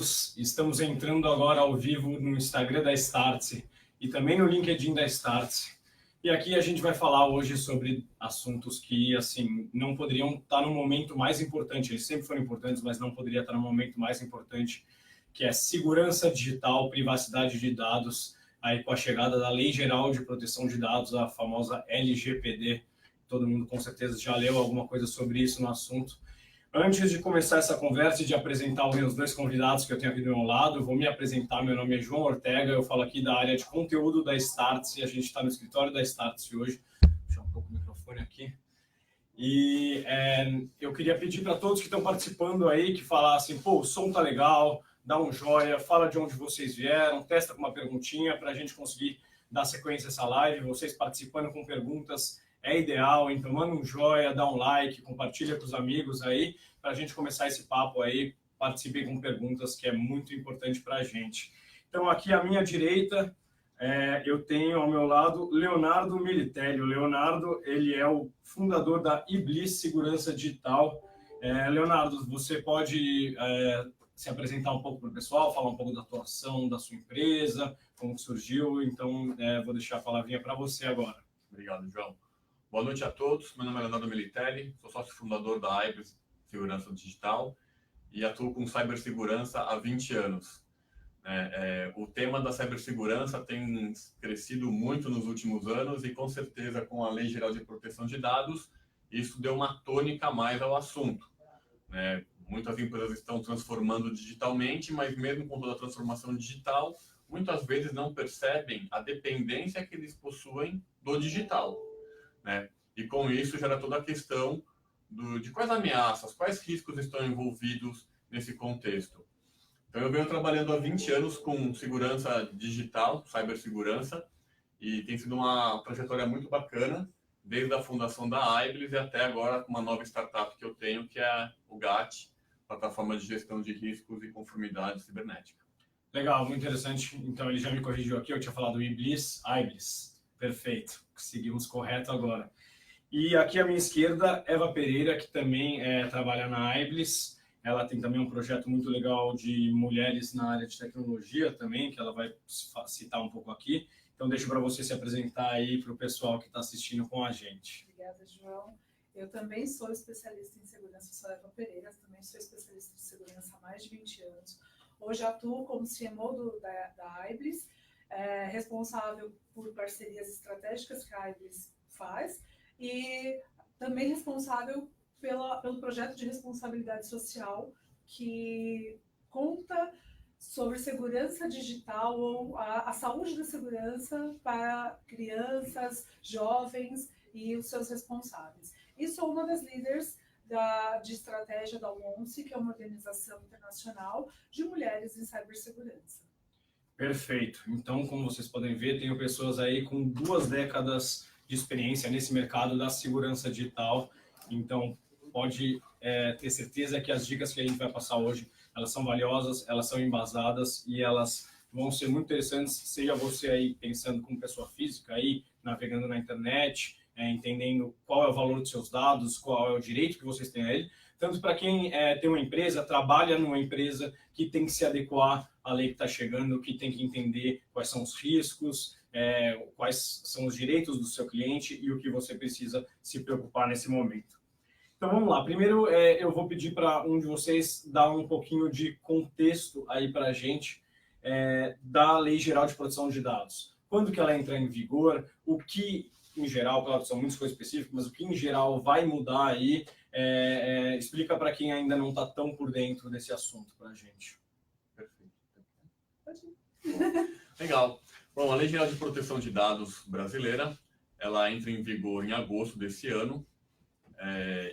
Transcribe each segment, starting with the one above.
Estamos entrando agora ao vivo no Instagram da Startse e também no LinkedIn da Startse. E aqui a gente vai falar hoje sobre assuntos que, assim, não poderiam estar no momento mais importante. Eles sempre foram importantes, mas não poderia estar no momento mais importante, que é segurança digital, privacidade de dados, aí com a chegada da Lei Geral de Proteção de Dados, a famosa LGPD. Todo mundo com certeza já leu alguma coisa sobre isso no assunto. Antes de começar essa conversa e de apresentar os meus dois convidados que eu tenho aqui do meu lado, eu vou me apresentar. Meu nome é João Ortega, eu falo aqui da área de conteúdo da Startse. A gente está no escritório da Startse hoje. Vou puxar um pouco o microfone aqui. E eu queria pedir para todos que estão participando aí que falassem, pô, o som tá legal, dá um joia, fala de onde vocês vieram, testa com uma perguntinha para a gente conseguir dar sequência a essa live. Vocês participando com perguntas é ideal, então manda um joia, dá um like, compartilha com os amigos aí, para a gente começar esse papo aí, participe com perguntas, que é muito importante para a gente. Então, aqui à minha direita, eu tenho ao meu lado Leonardo Militelli. O Leonardo, ele é o fundador da Iblis Segurança Digital. Leonardo, você pode se apresentar um pouco para o pessoal, falar um pouco da atuação da sua empresa, como surgiu, então vou deixar a palavrinha para você agora. Obrigado, João. Boa noite a todos, meu nome é Leonardo Militelli, sou sócio fundador da Iblis Segurança Digital e atuo com cibersegurança há 20 anos. O tema da cibersegurança tem crescido muito nos últimos anos e com certeza com a Lei Geral de Proteção de Dados, isso deu uma tônica a mais ao assunto. Muitas empresas estão transformando digitalmente, mas mesmo com toda a transformação digital, muitas vezes não percebem a dependência que eles possuem do digital. E com isso gera toda a questão de quais ameaças, quais riscos estão envolvidos nesse contexto. Então eu venho trabalhando há 20 anos com segurança digital, cibersegurança, e tem sido uma trajetória muito bacana, desde a fundação da Iblis e até agora com uma nova startup que eu tenho, que é o GAT, plataforma de gestão de riscos e conformidade cibernética. Legal, muito interessante. Então ele já me corrigiu aqui, eu tinha falado Iblis. Perfeito, seguimos correto agora. E aqui à minha esquerda, Eva Pereira, que também trabalha na Iblis. Ela tem também um projeto muito legal de mulheres na área de tecnologia também, que ela vai citar um pouco aqui. Então deixo para você se apresentar aí para o pessoal que está assistindo com a gente. Obrigada, João. Eu também sou especialista em segurança, sou Eva Pereira, também sou especialista em segurança há mais de 20 anos. Hoje atuo como CMO da Iblis, responsável por parcerias estratégicas que a Iblis faz e também responsável pelo projeto de responsabilidade social que conta sobre segurança digital ou a saúde da segurança para crianças, jovens e os seus responsáveis. E sou uma das líderes de estratégia da ONCE, que é uma organização internacional de mulheres em cibersegurança. Perfeito. Então, como vocês podem ver, tenho pessoas aí com 2 décadas de experiência nesse mercado da segurança digital. Então, pode ter certeza que as dicas que a gente vai passar hoje, elas são valiosas, elas são embasadas e elas vão ser muito interessantes, seja você aí pensando como pessoa física, aí navegando na internet, entendendo qual é o valor dos seus dados, qual é o direito que vocês têm a ele, tanto para quem tem uma empresa, trabalha numa empresa que tem que se adequar à lei que está chegando, que tem que entender quais são os riscos, quais são os direitos do seu cliente e o que você precisa se preocupar nesse momento. Então vamos lá, primeiro eu vou pedir para um de vocês dar um pouquinho de contexto aí para a gente da Lei Geral de Proteção de Dados. Quando que ela entra em vigor, o que em geral, claro, são muitas coisas específicas, mas o que em geral vai mudar aí, explica para quem ainda não está tão por dentro desse assunto para a gente. Perfeito. Legal. Bom, a Lei Geral de Proteção de Dados brasileira, ela entra em vigor em agosto desse ano,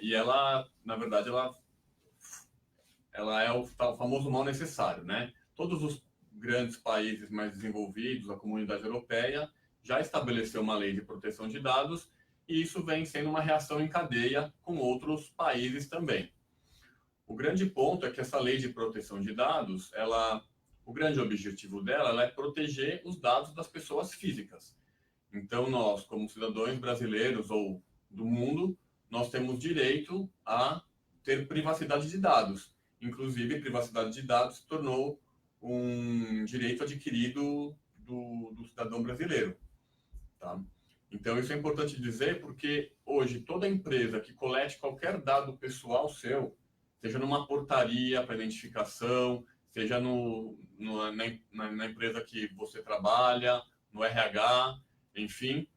e ela, na verdade, ela é o famoso mal necessário, né? Todos os grandes países mais desenvolvidos, a comunidade europeia, já estabeleceu uma lei de proteção de dados e isso vem sendo uma reação em cadeia com outros países também. O grande ponto é que essa lei de proteção de dados, o grande objetivo dela é proteger os dados das pessoas físicas. Então nós, como cidadãos brasileiros ou do mundo, nós temos direito a ter privacidade de dados. inclusive, privacidade de dados se tornou um direito adquirido do cidadão brasileiro. Tá? Então, isso é importante dizer porque hoje toda empresa que colete qualquer dado pessoal seu, seja numa portaria para identificação, seja na empresa que você trabalha, no RH, enfim,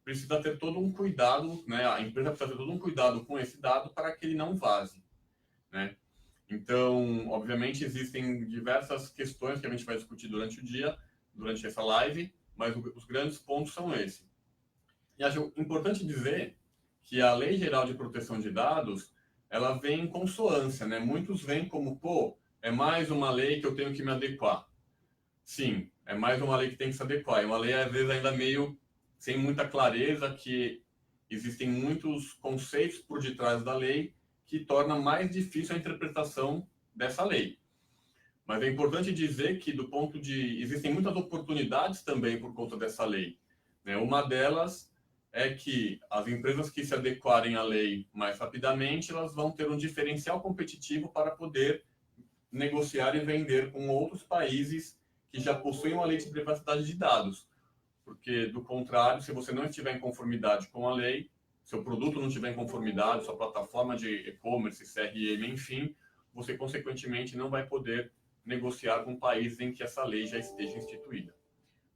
precisa ter todo um cuidado, né? A empresa precisa ter todo um cuidado com esse dado para que ele não vaze, né? Então, obviamente, existem diversas questões que a gente vai discutir durante o dia, durante essa live, mas os grandes pontos são esses. E acho importante dizer que a Lei Geral de Proteção de Dados, ela vem em consonância, né? Muitos veem como, pô, é mais uma lei que eu tenho que me adequar. Sim, é mais uma lei que tem que se adequar. É uma lei, às vezes, ainda meio sem muita clareza, que existem muitos conceitos por detrás da lei que torna mais difícil a interpretação dessa lei. Mas é importante dizer que, do ponto de... existem muitas oportunidades também por conta dessa lei, né? Uma delas é que as empresas que se adequarem à lei mais rapidamente, elas vão ter um diferencial competitivo para poder negociar e vender com outros países que já possuem uma lei de privacidade de dados. Porque, do contrário, se você não estiver em conformidade com a lei, seu produto não estiver em conformidade, sua plataforma de e-commerce, CRM, enfim, você, consequentemente, não vai poder negociar com países em que essa lei já esteja instituída.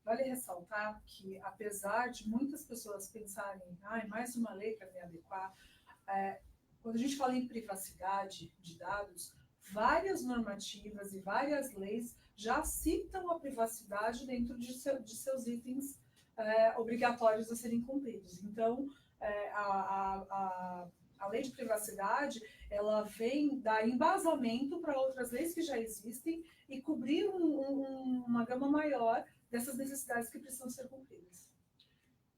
Vale ressaltar que, apesar de muitas pessoas pensarem, mais uma lei para me adequar, quando a gente fala em privacidade de dados, várias normativas e várias leis já citam a privacidade dentro de seus itens obrigatórios a serem cumpridos. Então, a lei de privacidade, ela vem dar embasamento para outras leis que já existem e cobrir uma gama maior dessas necessidades que precisam ser cumpridas.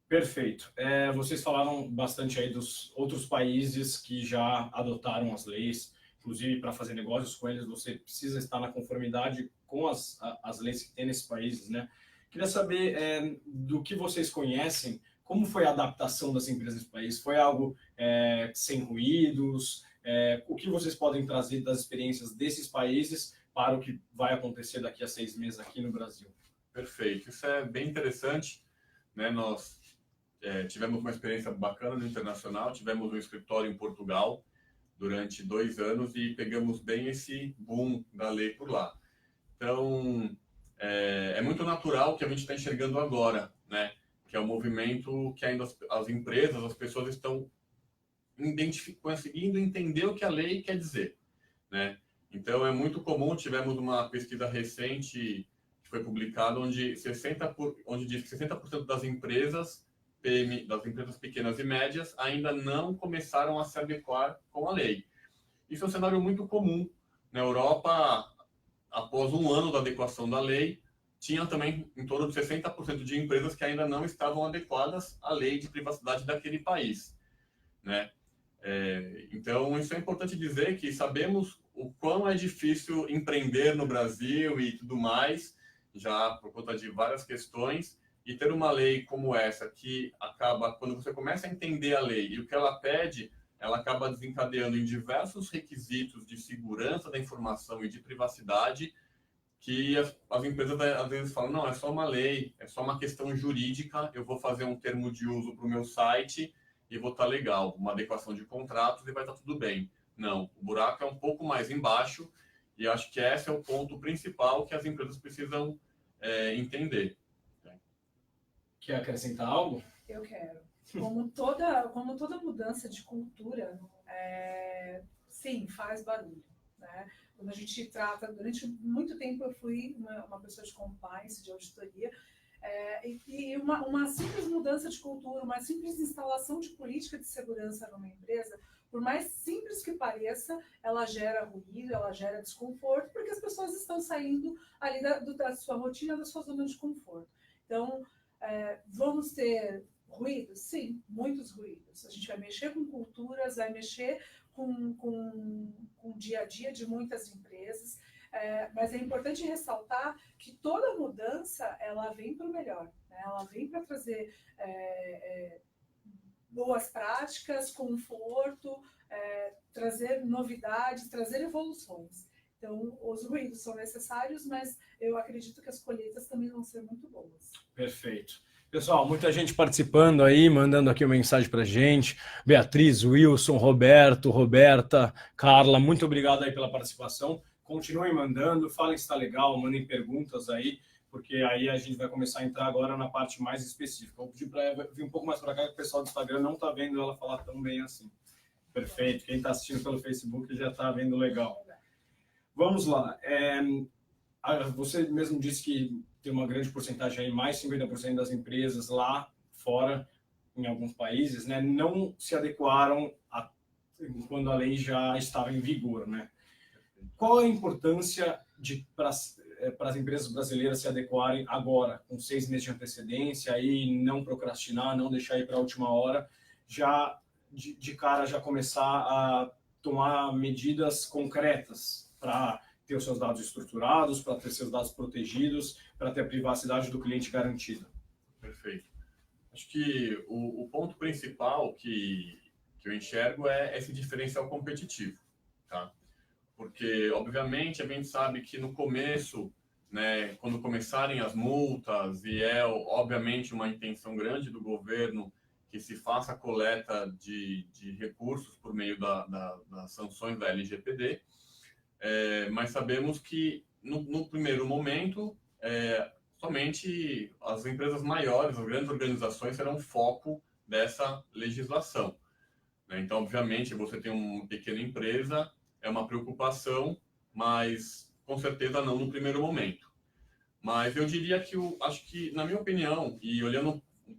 Perfeito. Vocês falaram bastante aí dos outros países que já adotaram as leis, inclusive para fazer negócios com eles, você precisa estar na conformidade com as leis que tem nesses países, né? Queria saber do que vocês conhecem, como foi a adaptação das empresas nesse país? Foi algo sem ruídos? O que vocês podem trazer das experiências desses países para o que vai acontecer daqui a 6 meses aqui no Brasil? Perfeito. Isso é bem interessante, né? Nós tivemos uma experiência bacana no internacional, tivemos um escritório em Portugal durante 2 anos e pegamos bem esse boom da lei por lá. Então, é muito natural que a gente está enxergando agora, né? Que é um movimento que ainda as empresas, as pessoas estão conseguindo entender o que a lei quer dizer, né? Então, é muito comum, tivemos uma pesquisa recente que foi publicada, onde diz que 60% das empresas das empresas pequenas e médias ainda não começaram a se adequar com a lei. Isso é um cenário muito comum. Na Europa, após 1 ano da adequação da lei, tinha também em torno de 60% de empresas que ainda não estavam adequadas à lei de privacidade daquele país, né? Então, isso é importante dizer, que sabemos o quão é difícil empreender no Brasil e tudo mais, já por conta de várias questões, e ter uma lei como essa, que acaba, quando você começa a entender a lei e o que ela pede, ela acaba desencadeando em diversos requisitos de segurança da informação e de privacidade, que as empresas às vezes falam, não, é só uma lei, é só uma questão jurídica, eu vou fazer um termo de uso para o meu site e vou estar legal, uma adequação de contratos e vai estar tudo bem. Não, o buraco é um pouco mais embaixo, e acho que esse é o ponto principal que as empresas precisam entender. Quer acrescentar algo? Eu quero. Como toda mudança de cultura, sim, faz barulho, né? Quando a gente trata, durante muito tempo eu fui uma pessoa de compliance, de auditoria, e uma simples mudança de cultura, uma simples instalação de política de segurança numa empresa, por mais simples que pareça, ela gera ruído, ela gera desconforto, porque as pessoas estão saindo ali da sua rotina, da sua zona de conforto. Então, vamos ter ruídos? Sim, muitos ruídos. A gente vai mexer com culturas, vai mexer com o dia a dia de muitas empresas, mas é importante ressaltar que toda mudança ela vem para o melhor, né? Ela vem para trazer boas práticas, conforto, trazer novidades, trazer evoluções. Então, os ruídos são necessários, mas eu acredito que as colheitas também vão ser muito boas. Perfeito. Pessoal, muita gente participando aí, mandando aqui uma mensagem para a gente. Beatriz, Wilson, Roberto, Roberta, Carla, muito obrigado aí pela participação. Continuem mandando, falem se está legal, mandem perguntas aí, porque aí a gente vai começar a entrar agora na parte mais específica. Vou pedir para ela vir um pouco mais para cá, que o pessoal do Instagram não está vendo ela falar tão bem assim. Perfeito. Quem está assistindo pelo Facebook já está vendo legal. Vamos lá. Você mesmo disse que tem uma grande porcentagem aí, mais 50% das empresas lá fora, em alguns países, né, não se adequaram quando a lei já estava em vigor, né? Qual a importância para as empresas brasileiras se adequarem agora, com 6 meses de antecedência, aí não procrastinar, não deixar ir para a última hora, já de cara já começar a tomar medidas concretas para ter os seus dados estruturados, para ter seus dados protegidos, para ter a privacidade do cliente garantida? Perfeito. Acho que o ponto principal que eu enxergo é esse diferencial competitivo, tá? Porque, obviamente, a gente sabe que no começo, né, quando começarem as multas, e obviamente, uma intenção grande do governo que se faça a coleta de recursos por meio das sanções da LGPD, mas sabemos que, no primeiro momento, somente as empresas maiores, as grandes organizações, serão foco dessa legislação, né? Então, obviamente, você tem uma pequena empresa, é uma preocupação, mas com certeza não no primeiro momento. Mas eu diria que, acho que, na minha opinião, e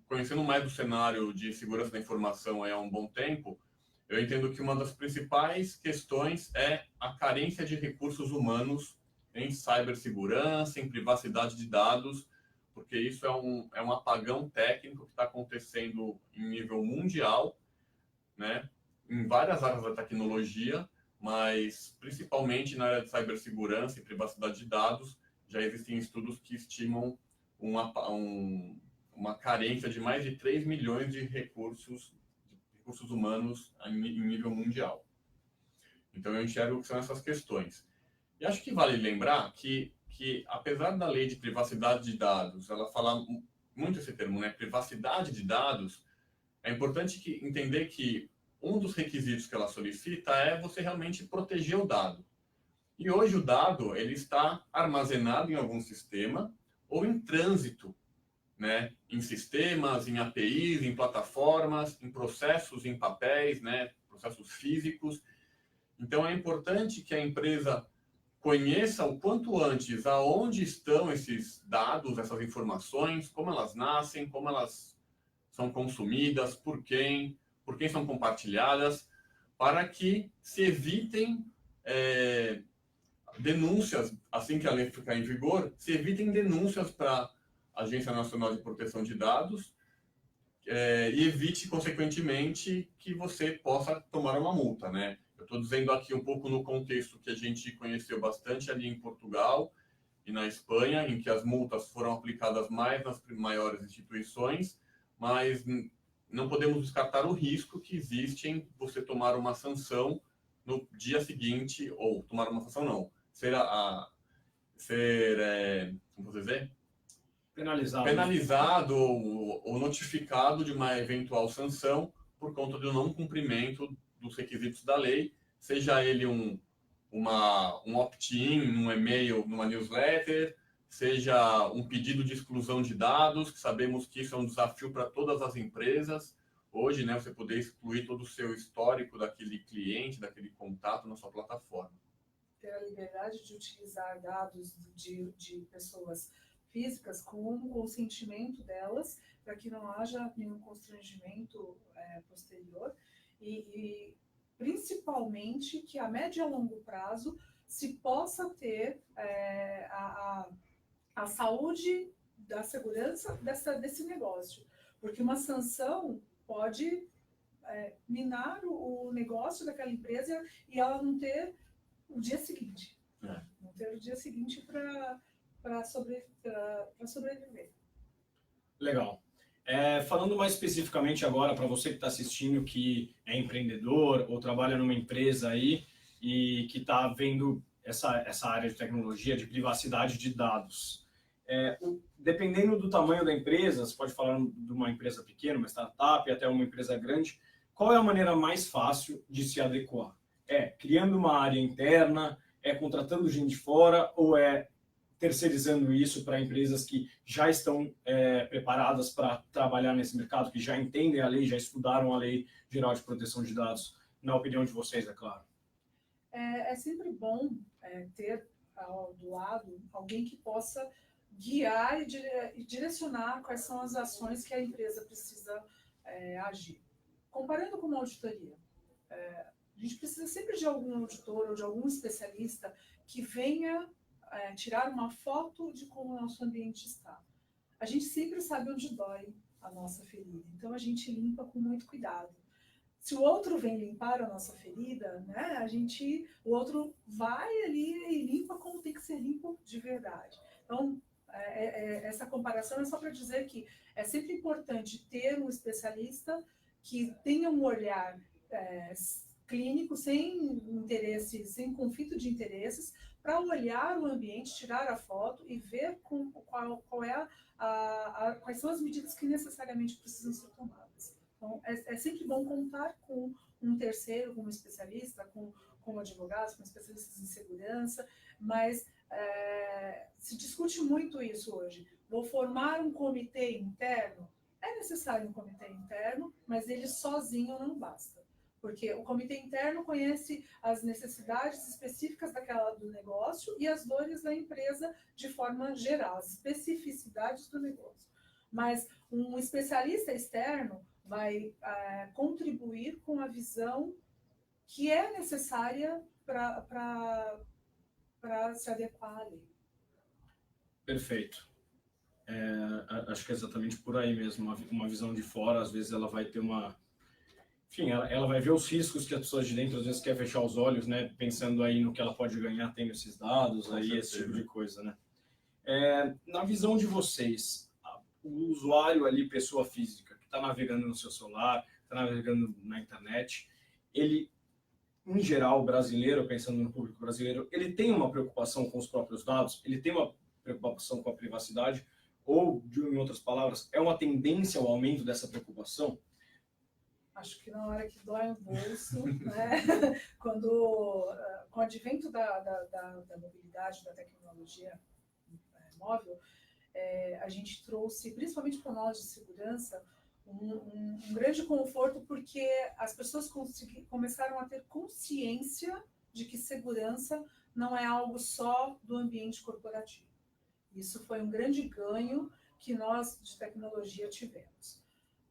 conhecendo mais do cenário de segurança da informação há um bom tempo, eu entendo que uma das principais questões é a carência de recursos humanos em cibersegurança, em privacidade de dados, porque isso é um apagão técnico que está acontecendo em nível mundial, né, em várias áreas da tecnologia, mas principalmente na área de cibersegurança e privacidade de dados, já existem estudos que estimam uma carência de mais de 3 milhões de recursos humanos em nível mundial. Então, eu enxergo que são essas questões. E acho que vale lembrar que apesar da lei de privacidade de dados, ela fala muito esse termo, né? Privacidade de dados, é importante entender que um dos requisitos que ela solicita é você realmente proteger o dado. E hoje o dado ele está armazenado em algum sistema ou em trânsito, né? Em sistemas, em APIs, em plataformas, em processos, em papéis, né? Processos físicos. Então é importante que a empresa conheça o quanto antes aonde estão esses dados, essas informações, como elas nascem, como elas são consumidas, por quem são compartilhadas, para que se evitem denúncias, assim que a lei ficar em vigor, se evitem denúncias para a Agência Nacional de Proteção de Dados e evite, consequentemente, que você possa tomar uma multa, né? Eu estou dizendo aqui um pouco no contexto que a gente conheceu bastante ali em Portugal e na Espanha, em que as multas foram aplicadas mais nas maiores instituições, mas não podemos descartar o risco que existe em você tomar uma sanção no dia seguinte, ou tomar uma sanção não, como vou dizer? Penalizado ou notificado de uma eventual sanção por conta do não cumprimento dos requisitos da lei, seja ele um opt-in, um e-mail, numa newsletter, seja um pedido de exclusão de dados, que sabemos que isso é um desafio para todas as empresas. Hoje, né, você poder excluir todo o seu histórico daquele cliente, daquele contato na sua plataforma. Ter a liberdade de utilizar dados de pessoas físicas com o consentimento delas, para que não haja nenhum constrangimento posterior e principalmente que a médio e a longo prazo se possa ter a saúde da segurança desse negócio, porque uma sanção pode minar o negócio daquela empresa e ela não ter o dia seguinte, não ter o dia seguinte para sobreviver. Legal. Falando mais especificamente agora para você que está assistindo, que é empreendedor ou trabalha numa empresa aí e que está vendo essa área de tecnologia, de privacidade de dados. Dependendo do tamanho da empresa, você pode falar de uma empresa pequena, uma startup, até uma empresa grande, qual é a maneira mais fácil de se adequar? Criando uma área interna, contratando gente fora, ou terceirizando isso para empresas que já estão preparadas para trabalhar nesse mercado, que já entendem a lei, já estudaram a Lei Geral de Proteção de Dados, na opinião de vocês, é claro? É sempre bom ter do lado alguém que possa guiar e direcionar quais são as ações que a empresa precisa agir. Comparando com uma auditoria, a gente precisa sempre de algum auditor ou de algum especialista que venha tirar uma foto de como o nosso ambiente está. A gente sempre sabe onde dói a nossa ferida, então a gente limpa com muito cuidado. Se o outro vem limpar a nossa ferida, né, o outro vai ali e limpa como tem que ser limpo de verdade. Então, essa comparação é só para dizer que é sempre importante ter um especialista que tenha um olhar clínico, sem interesse, sem conflito de interesses, para olhar o ambiente, tirar a foto e ver quais são as medidas que necessariamente precisam ser tomadas. Então, é sempre bom contar com um terceiro, com um especialista, com advogados, com especialistas em segurança, mas se discute muito isso hoje. Vou formar um comitê interno? É necessário um comitê interno, mas ele sozinho não basta. Porque o comitê interno conhece as necessidades específicas do negócio e as dores da empresa de forma geral, as especificidades do negócio. Mas um especialista externo vai contribuir com a visão que é necessária para se adequar à lei. Perfeito. Acho que é exatamente por aí mesmo. Uma visão de fora, às vezes, ela vai ter Enfim, ela vai ver os riscos que as pessoas de dentro, às vezes, querem fechar os olhos, né? Pensando aí no que ela pode ganhar tendo esses dados, aí esse tipo de coisa, né? Na visão de vocês, o usuário ali, pessoa física, que está navegando no seu celular, está navegando na internet, ele, em geral, brasileiro, pensando no público brasileiro, ele tem uma preocupação com os próprios dados, ele tem uma preocupação com a privacidade, ou, em outras palavras, é uma tendência ao aumento dessa preocupação? Acho que na hora que dói o bolso, né? Com o advento da mobilidade, da tecnologia móvel, a gente trouxe, principalmente para nós de segurança, um grande conforto, porque as pessoas começaram a ter consciência de que segurança não é algo só do ambiente corporativo. Isso foi um grande ganho que nós de tecnologia tivemos.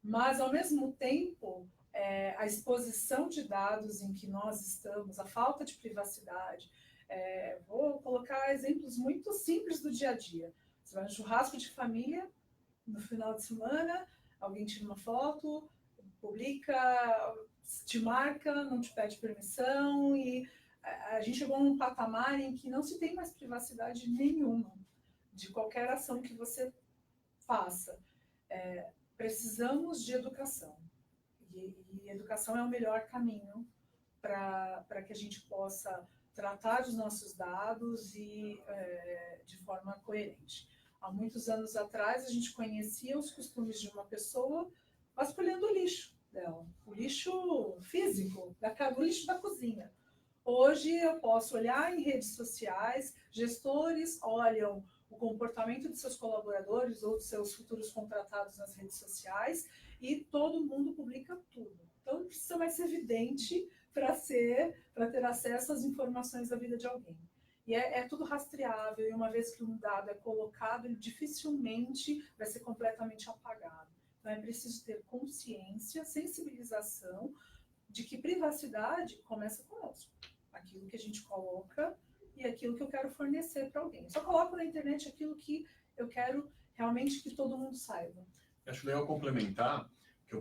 Mas, ao mesmo tempo, a exposição de dados em que nós estamos, a falta de privacidade, vou colocar exemplos muito simples do dia a dia. Você vai no churrasco de família, no final de semana, alguém tira uma foto, publica, te marca, não te pede permissão, e a gente chegou num patamar em que não se tem mais privacidade nenhuma de qualquer ação que você faça. Precisamos de educação. E educação é o melhor caminho para que a gente possa tratar os nossos dados de forma coerente. Há muitos anos atrás, a gente conhecia os costumes de uma pessoa vasculhando o lixo dela, o lixo físico, o lixo da cozinha. Hoje, eu posso olhar em redes sociais, gestores olham o comportamento de seus colaboradores ou de seus futuros contratados nas redes sociais e todo mundo publica tudo. Então, não precisa mais ser evidente para ter acesso às informações da vida de alguém. E é tudo rastreável, e uma vez que um dado é colocado, ele dificilmente vai ser completamente apagado. Então, é preciso ter consciência, sensibilização de que privacidade começa conosco. Aquilo que a gente coloca e aquilo que eu quero fornecer para alguém. Eu só coloco na internet aquilo que eu quero realmente que todo mundo saiba. Acho legal complementar que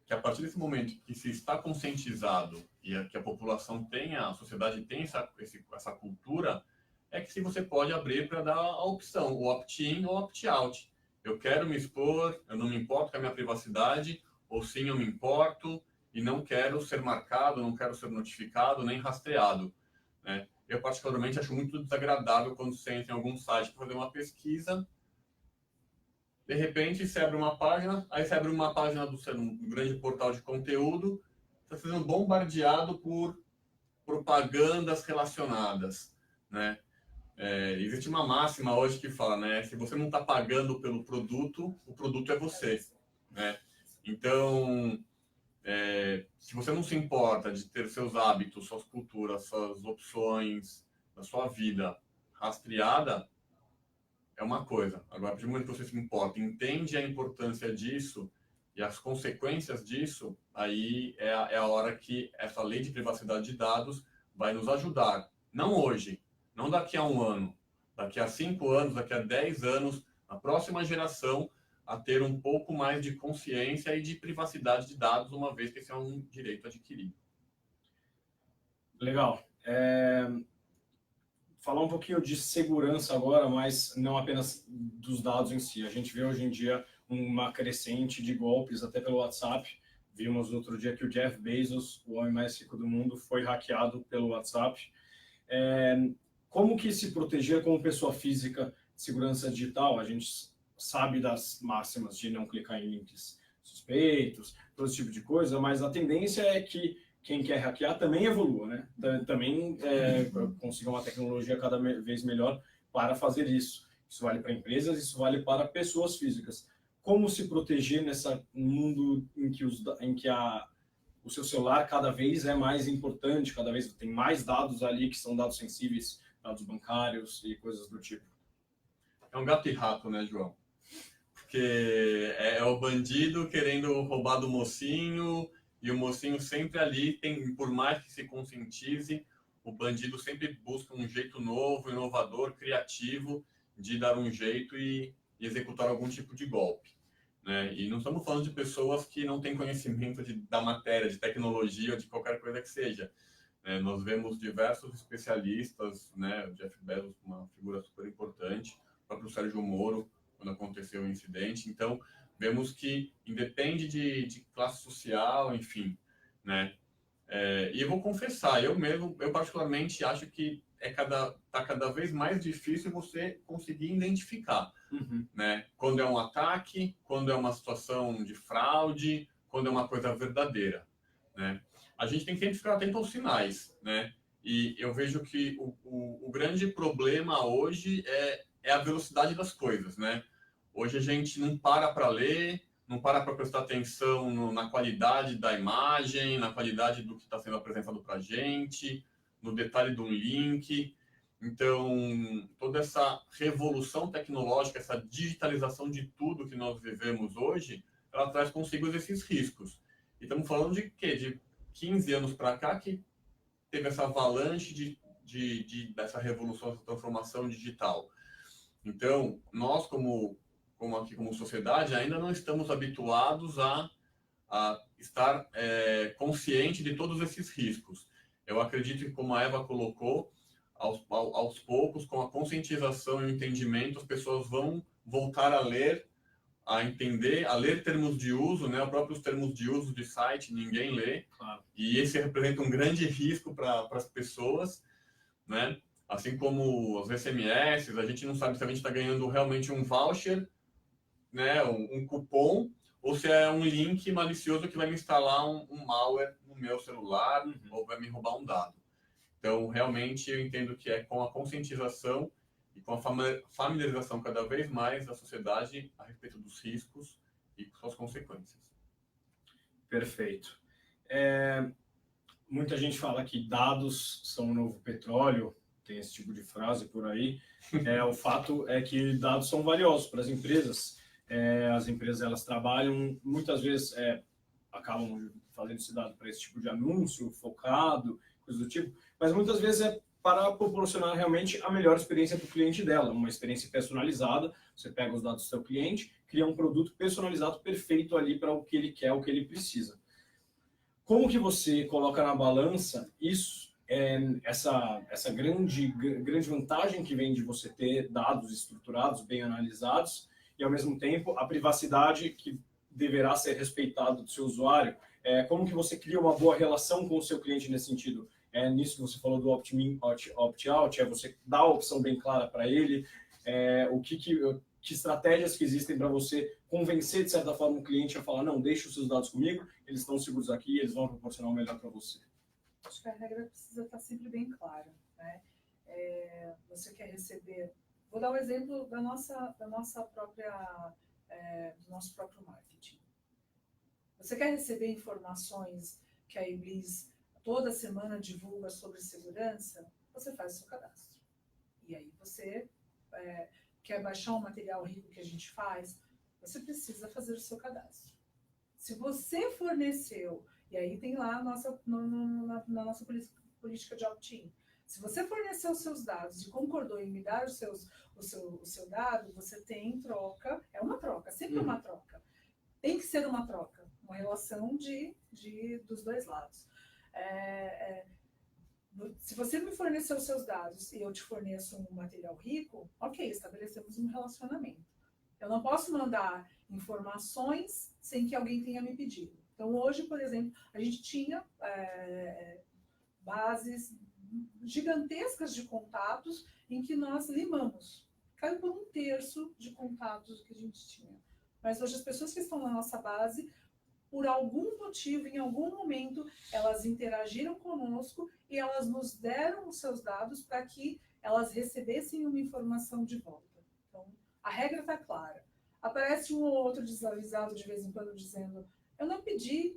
que a partir desse momento que se está conscientizado e que a população a sociedade tem essa cultura, é que se você pode abrir para dar a opção, o opt-in ou opt-out. Eu quero me expor, eu não me importo com a minha privacidade, ou sim eu me importo e não quero ser marcado, não quero ser notificado nem rastreado, né? Eu, particularmente, acho muito desagradável quando você entra em algum site para fazer uma pesquisa. De repente, você abre uma página, aí você abre uma página do um grande portal de conteúdo, está sendo bombardeado por propagandas relacionadas, né? Existe uma máxima hoje que fala, né? Se você não está pagando pelo produto, o produto é você, né? Então, se você não se importa de ter seus hábitos, suas culturas, suas opções, a sua vida rastreada, é uma coisa. Agora, a partir do momento que você se importa, entende a importância disso e as consequências disso, aí é a hora que essa lei de privacidade de dados vai nos ajudar. Não hoje, não daqui a 1 ano, daqui a 5 anos, daqui a 10 anos, a próxima geração, a ter um pouco mais de consciência e de privacidade de dados, uma vez que esse é um direito adquirido. Legal. Falar um pouquinho de segurança agora, mas não apenas dos dados em si. A gente vê hoje em dia uma crescente de golpes, até pelo WhatsApp. Vimos outro dia que o Jeff Bezos, o homem mais rico do mundo, foi hackeado pelo WhatsApp. Como que se proteger como pessoa física de segurança digital? A gente sabe das máximas de não clicar em links suspeitos, todo esse tipo de coisa, mas a tendência é que quem quer hackear também evolua, né? Também consiga uma tecnologia cada vez melhor para fazer isso. Isso vale para empresas, isso vale para pessoas físicas. Como se proteger nesse mundo em que o seu celular cada vez é mais importante, cada vez tem mais dados ali que são dados sensíveis, dados bancários e coisas do tipo? É um gato e rato, né, João? Porque é o bandido querendo roubar do mocinho, e o mocinho sempre ali, por mais que se conscientize, o bandido sempre busca um jeito novo, inovador, criativo, de dar um jeito e executar algum tipo de golpe, né? E não estamos falando de pessoas que não têm conhecimento da matéria, de tecnologia ou de qualquer coisa que seja. Nós vemos diversos especialistas, né? O Jeff Bezos, uma figura super importante, o próprio Sérgio Moro, quando aconteceu o incidente. Então, vemos que independe de classe social, enfim, né? E eu vou confessar, eu particularmente acho que tá cada vez mais difícil você conseguir identificar, né? Quando é um ataque, quando é uma situação de fraude, quando é uma coisa verdadeira, né? A gente tem que sempre ficar atento aos sinais, né? E eu vejo que o grande problema hoje é a velocidade das coisas, né? Hoje a gente não para ler, não para prestar atenção na qualidade da imagem, na qualidade do que está sendo apresentado para a gente, no detalhe de um link. Então, toda essa revolução tecnológica, essa digitalização de tudo que nós vivemos hoje, ela traz consigo esses riscos. E estamos falando de quê? De 15 anos para cá que teve essa avalanche dessa revolução, essa transformação digital. Então, nós como sociedade, ainda não estamos habituados a estar consciente de todos esses riscos. Eu acredito que, como a Eva colocou, aos poucos, com a conscientização e o entendimento, as pessoas vão voltar a ler, a entender, a ler termos de uso, né? Os próprios termos de uso de site, ninguém lê. Claro. E esse representa um grande risco para as pessoas, né? Assim como os SMS, a gente não sabe se a gente está ganhando realmente um voucher, né, um cupom, ou se é um link malicioso que vai me instalar um malware no meu celular, ou vai me roubar um dado. Então, realmente, eu entendo que é com a conscientização e com a familiarização cada vez mais da sociedade a respeito dos riscos e suas consequências. Perfeito. Muita gente fala que dados são o novo petróleo, tem esse tipo de frase por aí. O fato é que dados são valiosos para as empresas. As empresas, elas trabalham, muitas vezes acabam fazendo esse dado para esse tipo de anúncio focado, coisa do tipo, mas muitas vezes é para proporcionar realmente a melhor experiência para o cliente dela, uma experiência personalizada. Você pega os dados do seu cliente, cria um produto personalizado perfeito ali para o que ele quer, o que ele precisa. Como que você coloca na balança isso, essa grande vantagem que vem de você ter dados estruturados, bem analisados, e, ao mesmo tempo, a privacidade que deverá ser respeitada do seu usuário? Como que você cria uma boa relação com o seu cliente nesse sentido? nisso que você falou do opt-in, opt-out, é você dar a opção bem clara para ele, que estratégias que existem para você convencer, de certa forma, o cliente a falar, não, deixe os seus dados comigo, eles estão seguros aqui, eles vão proporcionar o melhor para você. Acho que a regra precisa estar sempre bem clara, né? Você quer receber... Vou dar um exemplo do nosso próprio marketing. Você quer receber informações que a Iblis toda semana divulga sobre segurança? Você faz o seu cadastro. E aí você quer baixar um material rico que a gente faz, você precisa fazer o seu cadastro. Se você forneceu, e aí tem lá na nossa política de opt-in, se você forneceu os seus dados e concordou em me dar o seu dado, você tem em troca, é uma troca, sempre uma troca. Tem que ser uma troca, uma relação dos dois lados. Se você me forneceu os seus dados e eu te forneço um material rico, ok, estabelecemos um relacionamento. Eu não posso mandar informações sem que alguém tenha me pedido. Então, hoje, por exemplo, a gente tinha bases gigantescas de contatos em que nós limamos. Caiu por 1/3 de contatos que a gente tinha. Mas hoje as pessoas que estão na nossa base, por algum motivo, em algum momento, elas interagiram conosco e elas nos deram os seus dados para que elas recebessem uma informação de volta. Então, a regra está clara. Aparece um ou outro desavisado de vez em quando dizendo, eu não pedi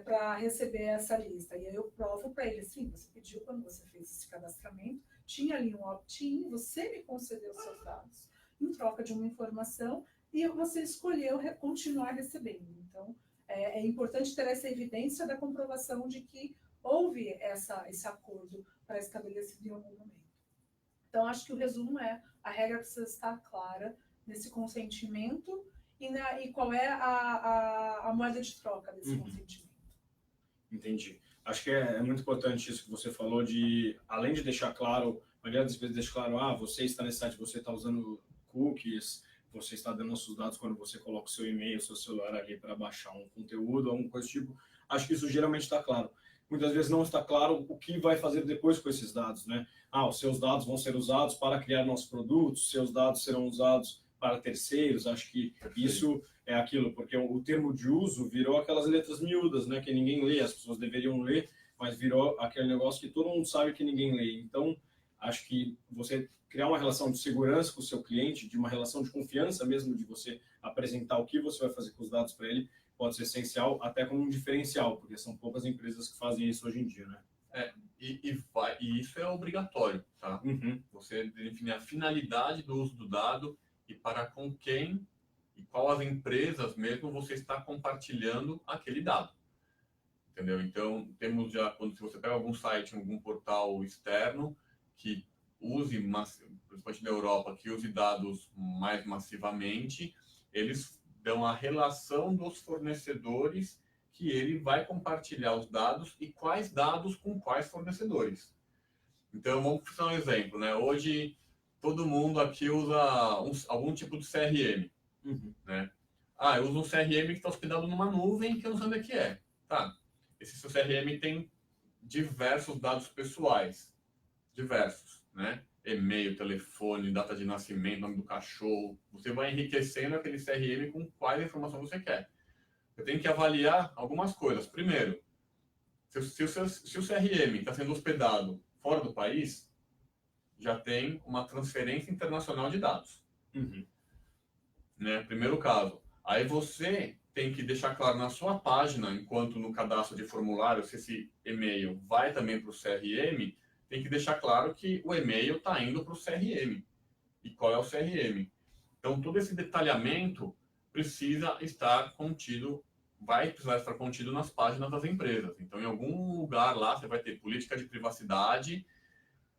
para receber essa lista. E aí eu provo para ele, sim, você pediu quando você fez esse cadastramento, tinha ali um opt-in, você me concedeu os seus dados em troca de uma informação e você escolheu continuar recebendo. Então, é importante ter essa evidência da comprovação de que houve esse acordo pré-estabelecido em algum momento. Então, acho que o resumo a regra precisa estar clara nesse consentimento e qual é a moeda de troca desse consentimento. Entendi. Acho que é muito importante isso que você falou de, além de deixar claro, a maioria das vezes deixa claro, você está nesse site, você está usando cookies, você está dando os seus dados quando você coloca o seu e-mail, o seu celular ali para baixar um conteúdo, alguma coisa do tipo. Acho que isso geralmente está claro. Muitas vezes não está claro o que vai fazer depois com esses dados, né? Os seus dados vão ser usados para criar nossos produtos, seus dados serão usados para terceiros. Acho que isso é aquilo, porque o termo de uso virou aquelas letras miúdas, né? Que ninguém lê, as pessoas deveriam ler, mas virou aquele negócio que todo mundo sabe que ninguém lê. Então, acho que você criar uma relação de segurança com o seu cliente, de uma relação de confiança mesmo, de você apresentar o que você vai fazer com os dados para ele, pode ser essencial, até como um diferencial, porque são poucas empresas que fazem isso hoje em dia, né? E isso é obrigatório, tá? Você definir a finalidade do uso do dado e para com quem e qual as empresas mesmo você está compartilhando aquele dado. Entendeu? Então, temos já, se você pega algum site, algum portal externo que use, principalmente na Europa, que use dados mais massivamente, eles dão a relação dos fornecedores que ele vai compartilhar os dados e quais dados com quais fornecedores. Então, vamos fazer um exemplo, né? Hoje, todo mundo aqui usa algum tipo de CRM, né? Eu uso um CRM que está hospedado numa nuvem que eu não sei onde é que é. Tá, esse seu CRM tem diversos dados pessoais, diversos, né? E-mail, telefone, data de nascimento, nome do cachorro. Você vai enriquecendo aquele CRM com quais informações você quer. Você tem que avaliar algumas coisas. Primeiro, se o CRM está sendo hospedado fora do país, já tem uma transferência internacional de dados. Né? Primeiro caso. Aí você tem que deixar claro na sua página, enquanto no cadastro de formulário, se esse e-mail vai também para o CRM, tem que deixar claro que o e-mail está indo para o CRM. E qual é o CRM? Então, todo esse detalhamento precisa estar contido, vai precisar estar contido nas páginas das empresas. Então, em algum lugar lá, você vai ter política de privacidade,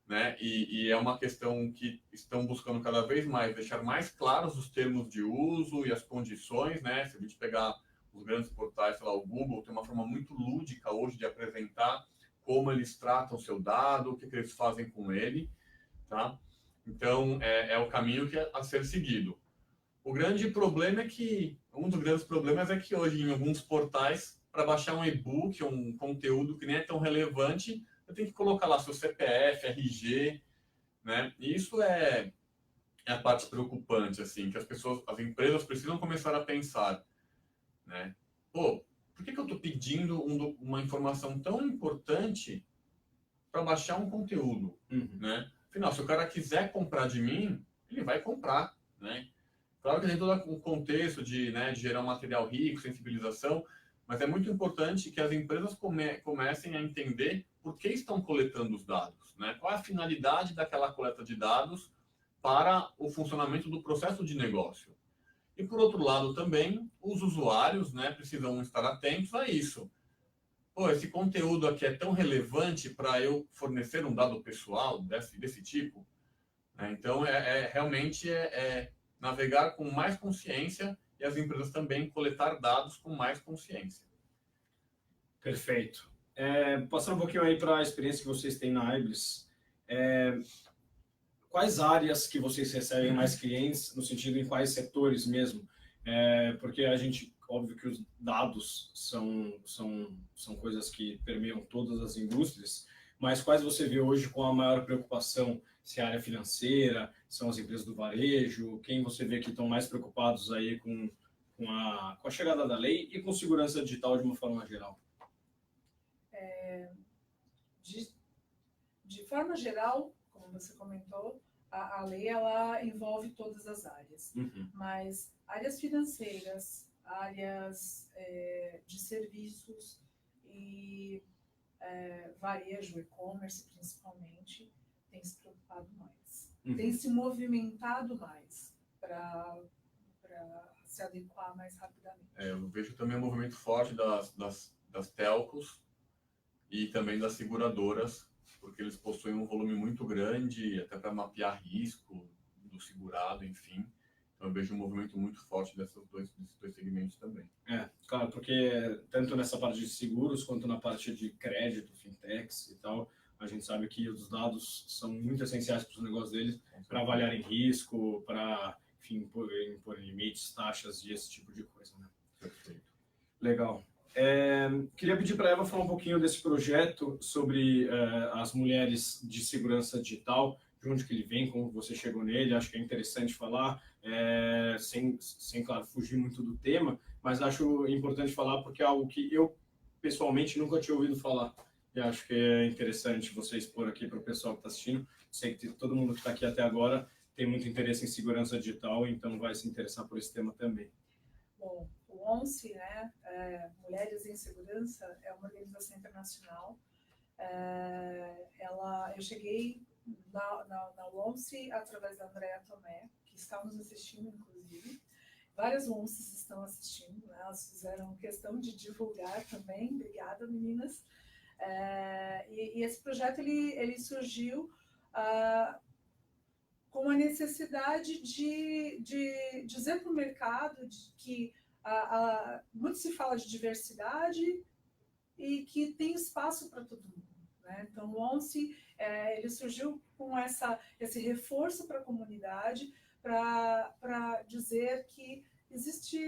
né? E é uma questão que estão buscando cada vez mais deixar mais claros os termos de uso e as condições, né? Se a gente pegar os grandes portais, sei lá, o Google tem uma forma muito lúdica hoje de apresentar como eles tratam o seu dado, o que eles fazem com ele, tá? Então, é o caminho que é a ser seguido. O grande problema é que, um dos grandes problemas é que hoje em alguns portais, para baixar um e-book, um conteúdo que nem é tão relevante, você tem que colocar lá seu CPF, RG, né? E isso é a parte preocupante, assim, que as empresas precisam começar a pensar, né? Pô, por que eu estou pedindo uma informação tão importante para baixar um conteúdo, né? Afinal, se o cara quiser comprar de mim, ele vai comprar, né? Claro que tem todo um contexto de gerar um material rico, sensibilização, mas é muito importante que as empresas comecem a entender por que estão coletando os dados, né? Qual é a finalidade daquela coleta de dados para o funcionamento do processo de negócio. E, por outro lado, também, os usuários, né, precisam estar atentos a isso. Pô, esse conteúdo aqui é tão relevante para eu fornecer um dado pessoal desse tipo? Né? Então, realmente navegar com mais consciência e as empresas também coletar dados com mais consciência. Perfeito. Passando um pouquinho aí para a experiência que vocês têm na Hybris, quais áreas que vocês recebem mais clientes, no sentido em quais setores mesmo? Porque a gente, óbvio que os dados são coisas que permeiam todas as indústrias, mas quais você vê hoje com a maior preocupação? Se é a área financeira, são as empresas do varejo, quem você vê que estão mais preocupados aí com a chegada da lei e com segurança digital de uma forma geral? De forma geral, como você comentou, a lei ela envolve todas as áreas, mas áreas financeiras, áreas de serviços e varejo, e-commerce principalmente, tem se preocupado mais, tem se movimentado mais para se adequar mais rapidamente. Eu vejo também um movimento forte das telcos e também das seguradoras, porque eles possuem um volume muito grande, até para mapear risco do segurado, enfim. Então eu vejo um movimento muito forte desses dois segmentos também. Claro, porque tanto nessa parte de seguros quanto na parte de crédito, fintechs e tal, a gente sabe que os dados são muito essenciais para os negócios deles, para avaliarem risco, para, enfim, impor limites, taxas e esse tipo de coisa, né? Perfeito. Legal. Queria pedir para a Eva falar um pouquinho desse projeto sobre as mulheres de segurança digital, de onde que ele vem, como você chegou nele. Acho que é interessante falar, sem, claro, fugir muito do tema, mas acho importante falar porque é algo que eu, pessoalmente, nunca tinha ouvido falar. E acho que é interessante você expor aqui para o pessoal que está assistindo. Sei que todo mundo que está aqui até agora tem muito interesse em segurança digital, então vai se interessar por esse tema também. Bom, o ONCE, né, Mulheres em Segurança, é uma organização internacional. Eu cheguei na ONCE através da Andrea Tomé, que está nos assistindo, inclusive. Várias ONCEs estão assistindo, né? Elas fizeram questão de divulgar também. Obrigada, meninas. E esse projeto ele surgiu com a necessidade de dizer para o mercado que muito se fala de diversidade e que tem espaço para todo mundo, né? Então, o ONCE ele surgiu com esse reforço para a comunidade, para dizer que existe...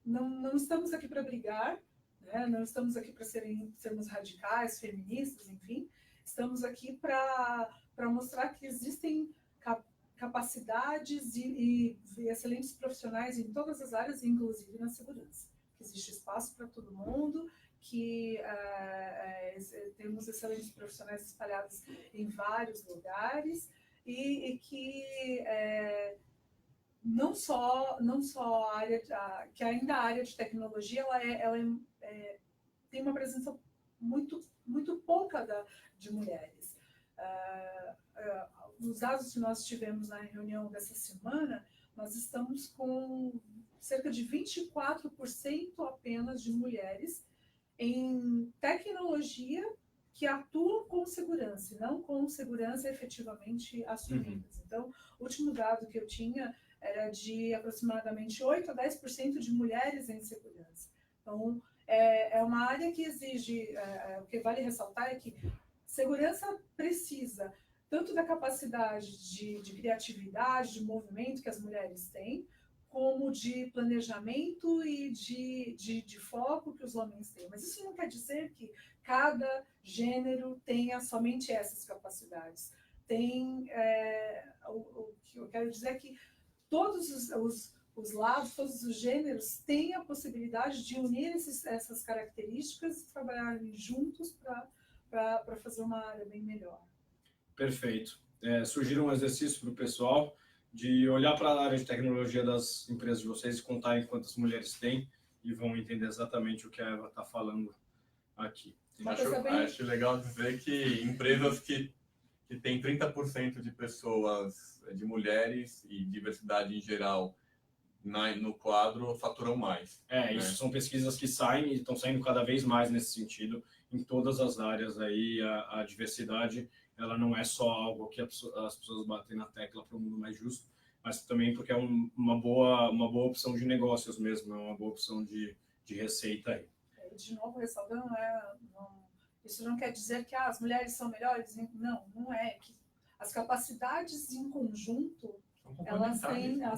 Não estamos aqui para brigar, né? Não estamos aqui para sermos radicais, feministas, enfim. Estamos aqui para mostrar que existem capacidades e excelentes profissionais em todas as áreas, inclusive na segurança. Que existe espaço para todo mundo, que temos excelentes profissionais espalhados em vários lugares e que não só a área que ainda a área de tecnologia ela tem uma presença muito pouca de mulheres. Os dados que nós tivemos na reunião dessa semana, nós estamos com cerca de 24% apenas de mulheres em tecnologia que atuam com segurança, e não com segurança efetivamente assumidas. Então, o último dado que eu tinha era de aproximadamente 8 a 10% de mulheres em segurança. Então, é uma área que exige, o que vale ressaltar é que segurança precisa tanto da capacidade de criatividade, de movimento que as mulheres têm, como de planejamento e de foco que os homens têm. Mas isso não quer dizer que cada gênero tenha somente essas capacidades. O que eu quero dizer é que todos os lados, todos os gêneros têm a possibilidade de unir essas características e trabalharem juntos para fazer uma área bem melhor. Perfeito. Sugiro um exercício para o pessoal de olhar para a área de tecnologia das empresas de vocês e contarem quantas mulheres tem e vão entender exatamente o que a Eva está falando aqui. Acho legal dizer que empresas que têm 30% de pessoas, de mulheres e diversidade em geral no quadro, faturam mais. Isso são pesquisas que saem e estão saindo cada vez mais nesse sentido, em todas as áreas aí, a diversidade, ela não é só algo que as pessoas batem na tecla para um mundo mais justo, mas também porque é uma boa opção de negócios mesmo, é uma boa opção de receita aí. De novo, ressaltando, isso não quer dizer que as mulheres são melhores, não é, que as capacidades em conjunto, elas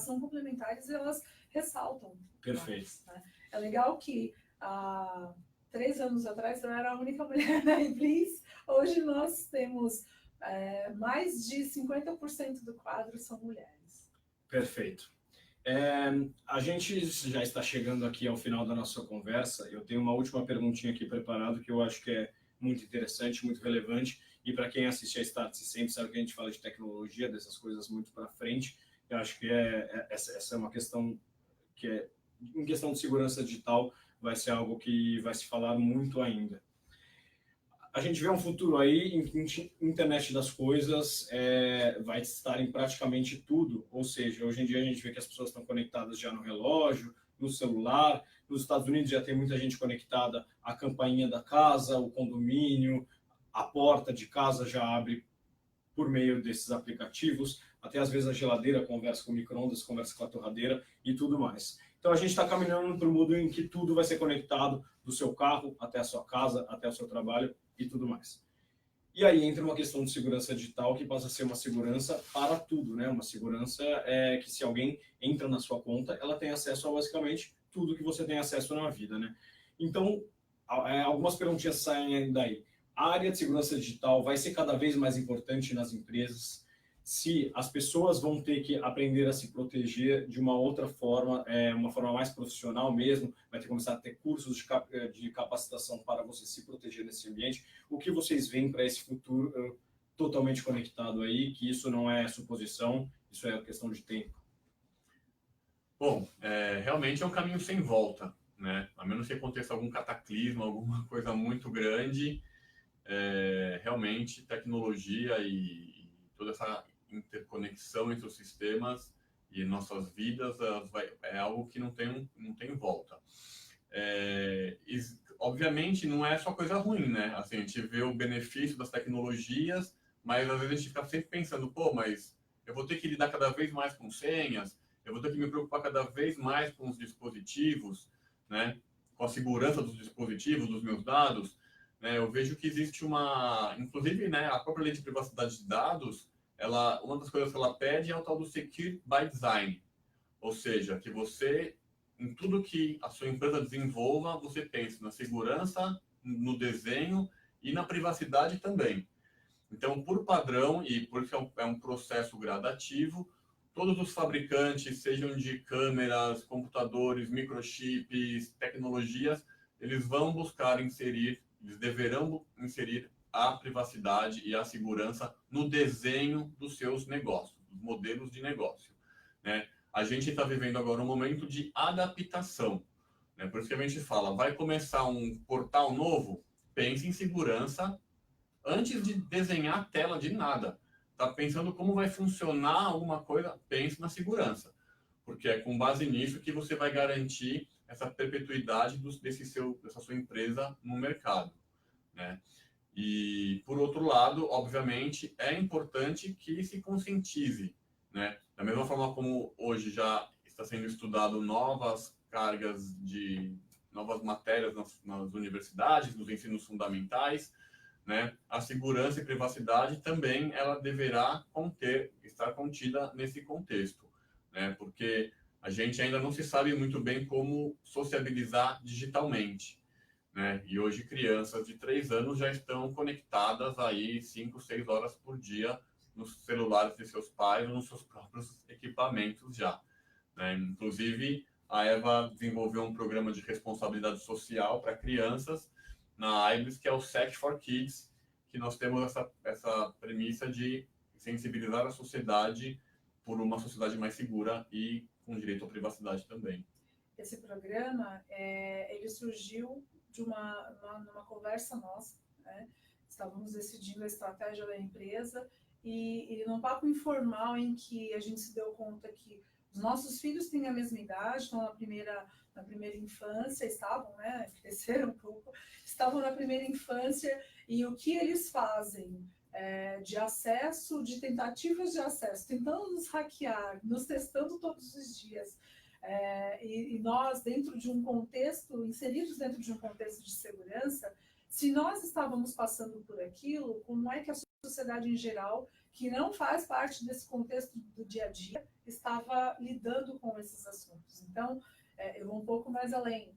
são complementares e elas ressaltam. Perfeito. Mais, né? É legal que há 3 anos atrás eu era a única mulher na Iblis, hoje nós temos mais de 50% do quadro são mulheres. Perfeito. A gente já está chegando aqui ao final da nossa conversa. Eu tenho uma última perguntinha aqui preparada que eu acho que é muito interessante, muito relevante. E para quem assiste a Startse sempre sabe que a gente fala de tecnologia, dessas coisas muito para frente. Eu acho que essa é uma questão que em questão de segurança digital, vai ser algo que vai se falar muito ainda. A gente vê um futuro aí em que a internet das coisas vai estar em praticamente tudo, ou seja, hoje em dia a gente vê que as pessoas estão conectadas já no relógio, no celular, nos Estados Unidos já tem muita gente conectada à campainha da casa, o condomínio, a porta de casa já abre por meio desses aplicativos, até às vezes a geladeira conversa com o micro-ondas, conversa com a torradeira e tudo mais. Então a gente está caminhando para um mundo em que tudo vai ser conectado, do seu carro até a sua casa, até o seu trabalho e tudo mais. E aí entra uma questão de segurança digital que passa a ser uma segurança para tudo, né? Uma segurança que se alguém entra na sua conta, ela tem acesso a basicamente tudo que você tem acesso na vida, né? Então, algumas perguntinhas saem daí. A área de segurança digital vai ser cada vez mais importante nas empresas, se as pessoas vão ter que aprender a se proteger de uma outra forma, uma forma mais profissional mesmo, vai ter que começar a ter cursos de capacitação para você se proteger nesse ambiente. O que vocês veem para esse futuro totalmente conectado aí, que isso não é suposição, isso é questão de tempo? Bom, realmente é um caminho sem volta, né? A menos que aconteça algum cataclismo, alguma coisa muito grande, realmente tecnologia e toda essa interconexão entre os sistemas e nossas vidas é algo que não tem volta. Obviamente não é só coisa ruim, né? Assim, a gente vê o benefício das tecnologias, mas às vezes a gente fica sempre pensando, mas eu vou ter que lidar cada vez mais com senhas, eu vou ter que me preocupar cada vez mais com os dispositivos, né? Com a segurança dos dispositivos, dos meus dados. Eu vejo que existe inclusive, né, a própria lei de privacidade de dados, uma das coisas que ela pede é o tal do Secure by Design, ou seja, que você, em tudo que a sua empresa desenvolva, você pense na segurança, no desenho e na privacidade também. Então, por padrão, e porque é um processo gradativo, todos os fabricantes, sejam de câmeras, computadores, microchips, tecnologias, eles deverão inserir a privacidade e a segurança no desenho dos seus negócios, dos modelos de negócio, né? A gente está vivendo agora um momento de adaptação, né? Por isso que a gente fala, vai começar um portal novo, pense em segurança antes de desenhar a tela de nada. Está pensando como vai funcionar alguma coisa, pense na segurança, porque é com base nisso que você vai garantir essa perpetuidade dessa sua empresa no mercado, né? E, por outro lado, obviamente, é importante que se conscientize, né? Da mesma forma como hoje já está sendo estudado novas matérias nas universidades, nos ensinos fundamentais, né? A segurança e privacidade também ela deverá estar contida nesse contexto, né? Porque a gente ainda não se sabe muito bem como sociabilizar digitalmente, né? E hoje crianças de 3 anos já estão conectadas aí 5, 6 horas por dia nos celulares de seus pais ou nos seus próprios equipamentos já, né? Inclusive, a Eva desenvolveu um programa de responsabilidade social para crianças na AIBLES, que é o Set for Kids, que nós temos essa premissa de sensibilizar a sociedade por uma sociedade mais segura e com direito à privacidade também. Esse programa, ele surgiu de numa conversa nossa, né? Estávamos decidindo a estratégia da empresa e num papo informal em que a gente se deu conta que os nossos filhos têm a mesma idade, estão na primeira infância, estavam, né, cresceram um pouco, estavam na primeira infância, e o que eles fazem de acesso, de tentativas de acesso, tentando nos hackear, nos testando todos os dias, e nós, dentro de um contexto, inseridos dentro de um contexto de segurança, se nós estávamos passando por aquilo, como é que a sociedade em geral, que não faz parte desse contexto do dia a dia, estava lidando com esses assuntos? Então, eu vou um pouco mais além.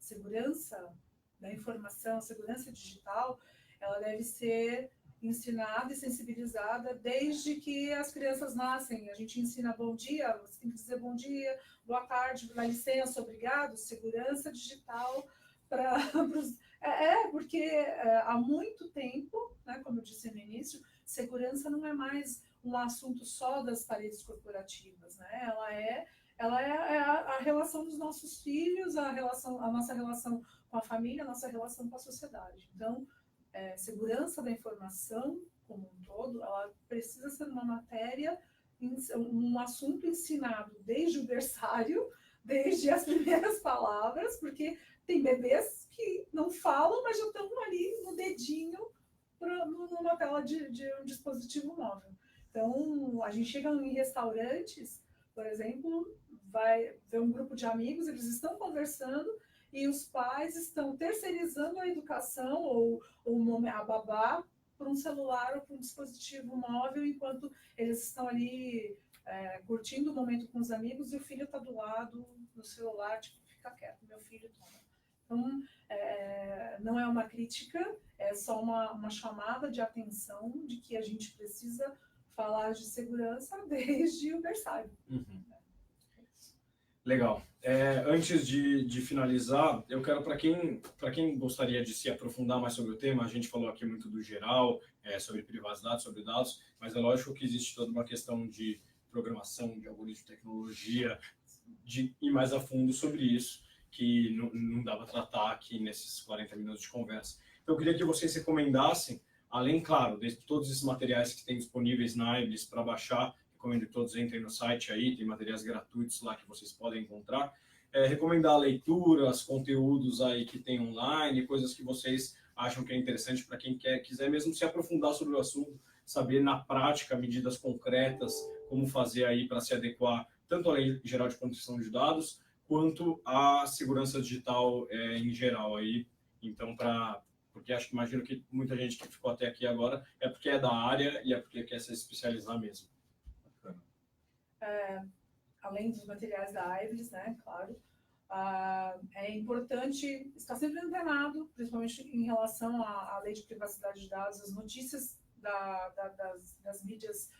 Segurança da informação, segurança digital, ela deve ser ensinada e sensibilizada desde que as crianças nascem. A gente ensina bom dia, você tem que dizer bom dia, boa tarde, dá licença, obrigado, segurança digital para os... porque há muito tempo, né, como eu disse no início, segurança não é mais um assunto só das paredes corporativas, né? Ela é a relação dos nossos filhos, a nossa relação com a família, a nossa relação com a sociedade. Então, segurança da informação como um todo, ela precisa ser uma matéria, um assunto ensinado desde o berçário, desde as primeiras palavras, porque tem bebês que não falam, mas já estão ali no dedinho numa tela de um dispositivo móvel. Então, a gente chega em restaurantes, por exemplo, vai ver um grupo de amigos, eles estão conversando e os pais estão terceirizando a educação ou a babá por um celular ou por um dispositivo móvel, enquanto eles estão ali curtindo o momento com os amigos e o filho está do lado no celular, tipo, fica quieto, meu filho toma. Então, não é uma crítica, é só uma chamada de atenção de que a gente precisa falar de segurança desde o berçário. Uhum. Legal. Antes de finalizar, eu quero, para quem gostaria de se aprofundar mais sobre o tema, a gente falou aqui muito do geral, sobre privacidade, sobre dados, mas é lógico que existe toda uma questão de programação, de algoritmo, de tecnologia, de ir mais a fundo sobre isso, que não dá para tratar aqui nesses 40 minutos de conversa. Então, eu queria que vocês recomendassem, além, claro, de todos esses materiais que tem disponíveis na AIBLES para baixar, recomendo que todos entrem no site aí, tem materiais gratuitos lá que vocês podem encontrar. Recomendar leituras, conteúdos aí que tem online, coisas que vocês acham que é interessante para quem quiser mesmo se aprofundar sobre o assunto, saber na prática medidas concretas, como fazer aí para se adequar tanto à Lei Geral de Proteção de Dados, quanto à segurança digital em geral aí. Então, porque imagino que muita gente que ficou até aqui agora é porque é da área e é porque quer se especializar mesmo. Além dos materiais da AIBLES, né, claro, é importante estar sempre antenado, principalmente em relação à lei de privacidade de dados, as notícias das mídias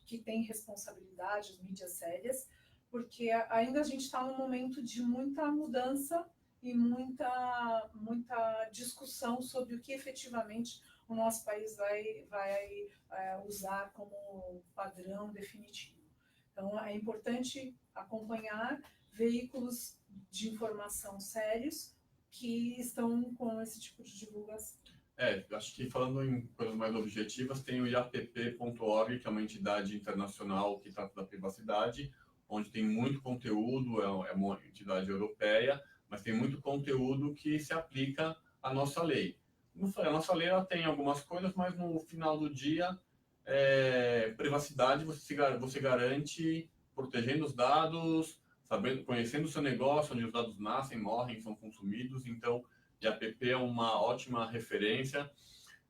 que têm responsabilidade, as mídias sérias, porque ainda a gente está num momento de muita mudança e muita discussão sobre o que efetivamente o nosso país vai usar como padrão definitivo. Então, é importante acompanhar veículos de informação sérios que estão com esse tipo de divulgação. Acho que falando em coisas mais objetivas, tem o IAPP.org, que é uma entidade internacional que trata da privacidade, onde tem muito conteúdo, é uma entidade europeia, mas tem muito conteúdo que se aplica à nossa lei. A nossa lei ela tem algumas coisas, mas no final do dia, privacidade você garante protegendo os dados, conhecendo o seu negócio, onde os dados nascem, morrem, são consumidos. Então, o IAPP é uma ótima referência.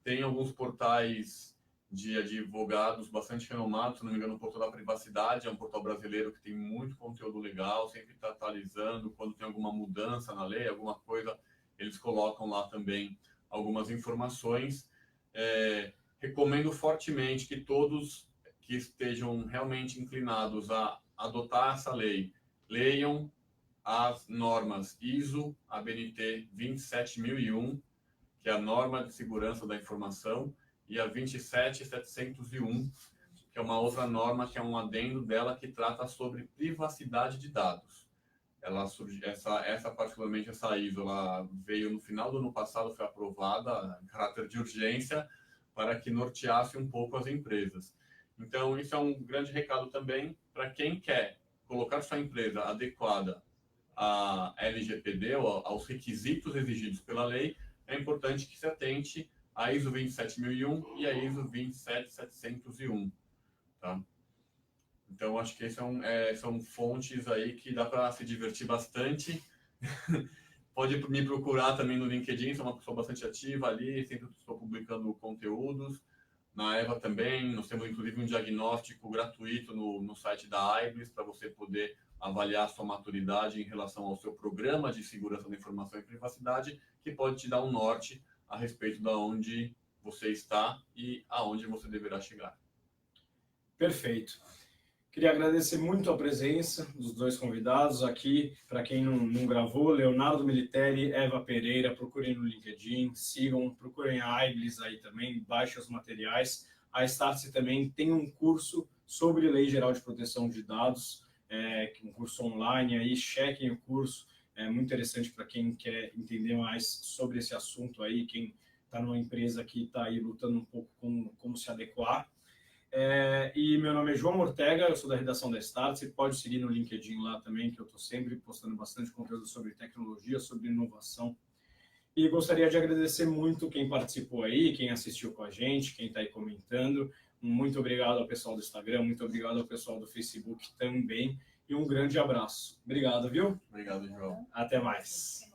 Tem alguns portais de advogados bastante renomados, se não me engano, o Portal da Privacidade é um portal brasileiro que tem muito conteúdo legal, sempre está atualizando, quando tem alguma mudança na lei, alguma coisa, eles colocam lá também algumas informações. Recomendo fortemente que todos que estejam realmente inclinados a adotar essa lei, leiam as normas ISO, ABNT 27001, que é a norma de segurança da informação, e a 27701, que é uma outra norma, que é um adendo dela que trata sobre privacidade de dados. Particularmente essa ISO, ela veio no final do ano passado, foi aprovada em caráter de urgência para que norteasse um pouco as empresas. Então, isso é um grande recado também para quem quer colocar sua empresa adequada à LGPD, ou aos requisitos exigidos pela lei. É importante que se atente à ISO 27001 e à ISO 27701. Tá? Então, acho que são fontes aí que dá para se divertir bastante. Pode me procurar também no LinkedIn, sou uma pessoa bastante ativa ali, sempre estou publicando conteúdos. Na Eva também, nós temos inclusive um diagnóstico gratuito no site da Iblis para você poder avaliar a sua maturidade em relação ao seu programa de segurança da informação e privacidade, que pode te dar um norte a respeito de onde você está e aonde você deverá chegar. Perfeito. Queria agradecer muito a presença dos dois convidados aqui. Para quem não gravou, Leonardo Militelli, Eva Pereira, procurem no LinkedIn, sigam, procurem a Iblis aí também, baixem os materiais. A Startse também tem um curso sobre Lei Geral de Proteção de Dados, um curso online aí, chequem o curso, é muito interessante para quem quer entender mais sobre esse assunto aí, quem está numa empresa que está aí lutando um pouco com como se adequar. E meu nome é João Ortega, eu sou da redação da Start. Você pode seguir no LinkedIn lá também, que eu estou sempre postando bastante conteúdo sobre tecnologia, sobre inovação. E gostaria de agradecer muito quem participou aí, quem assistiu com a gente, quem está aí comentando. Muito obrigado ao pessoal do Instagram, muito obrigado ao pessoal do Facebook também. E um grande abraço. Obrigado, viu? Obrigado, João. Até mais.